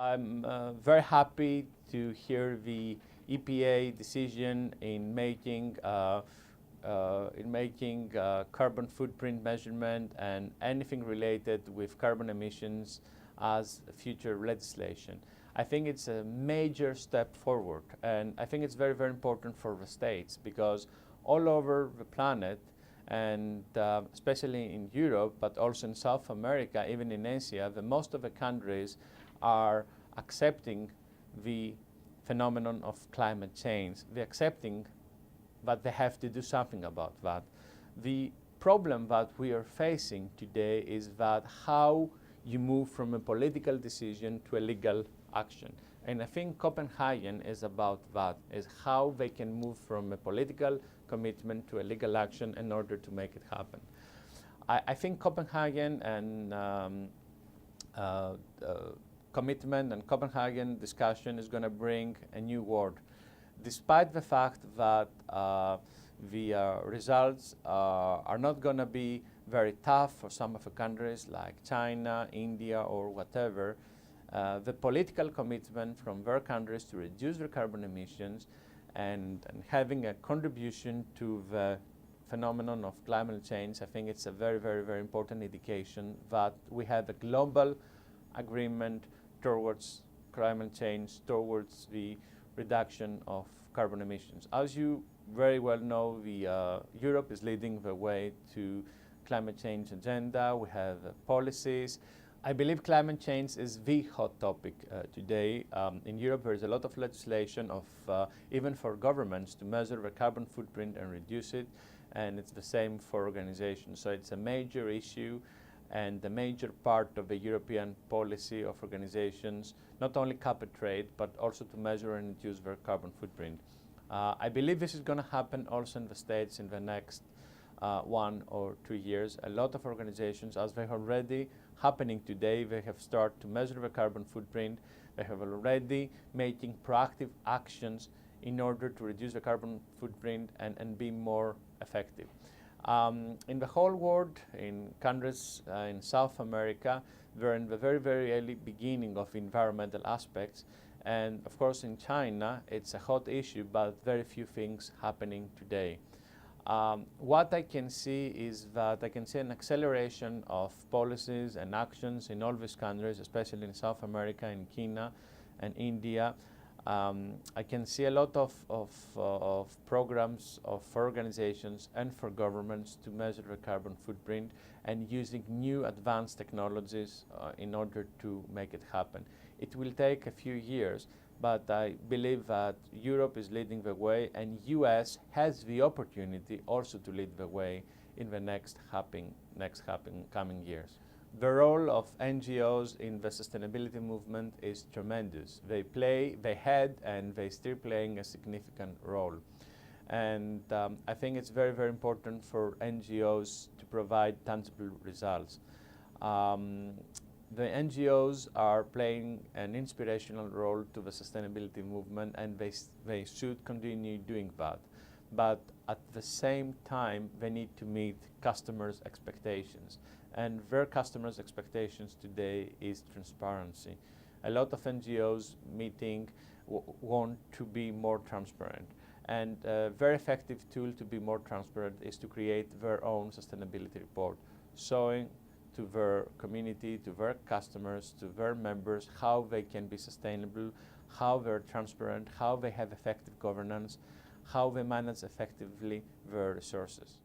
I'm very happy to hear the EPA decision in making carbon footprint measurement and anything related with carbon emissions as future legislation. I think it's a major step forward, and I think it's very, very important for the states because all over the planet, and especially in Europe, but also in South America, even in Asia, most of the countries are accepting the phenomenon of climate change. They're accepting that they have to do something about that. The problem that we are facing today is that how you move from a political decision to a legal action. And I think Copenhagen is about that, is how they can move from a political commitment to a legal action in order to make it happen. I think Copenhagen and commitment and Copenhagen discussion is going to bring a new world. Despite the fact that the results are not going to be very tough for some of the countries like China, India, or whatever, the political commitment from their countries to reduce their carbon emissions and having a contribution to the phenomenon of climate change, I think it's a very, very, very important indication that we have a global agreement towards climate change, towards the reduction of carbon emissions. As you very well know, Europe is leading the way to climate change agenda. We have policies. I believe climate change is the hot topic today. In Europe, there is a lot of legislation even for governments to measure the carbon footprint and reduce it, and it's the same for organizations. So it's a major issue and a major part of the European policy of organizations, not only cap and trade, but also to measure and reduce their carbon footprint. I believe this is going to happen also in the States in the next 1 or 2 years. A lot of organizations, as they are already happening today, they have started to measure the carbon footprint. They have already making proactive actions in order to reduce the carbon footprint and be more effective. In the whole world, in countries in South America, we're in the very, very early beginning of environmental aspects. And of course, in China, it's a hot issue, but very few things happening today. What I can see is that I can see an acceleration of policies and actions in all these countries, especially in South America, in China and India. I can see a lot of programs for organizations and for governments to measure the carbon footprint and using new advanced technologies in order to make it happen. It will take a few years, but I believe that Europe is leading the way, and US has the opportunity also to lead the way in the next coming years. The role of NGOs in the sustainability movement is tremendous. They had and they still playing a significant role. And I think it's very, very important for NGOs to provide tangible results. The NGOs are playing an inspirational role to the sustainability movement, and they should continue doing that. But at the same time, they need to meet customers' expectations. And their customers' expectations today is transparency. A lot of NGOs want to be more transparent. And a very effective tool to be more transparent is to create their own sustainability report, showing to their community, to their customers, to their members, how they can be sustainable, how they're transparent, how they have effective governance, how they manage effectively their resources.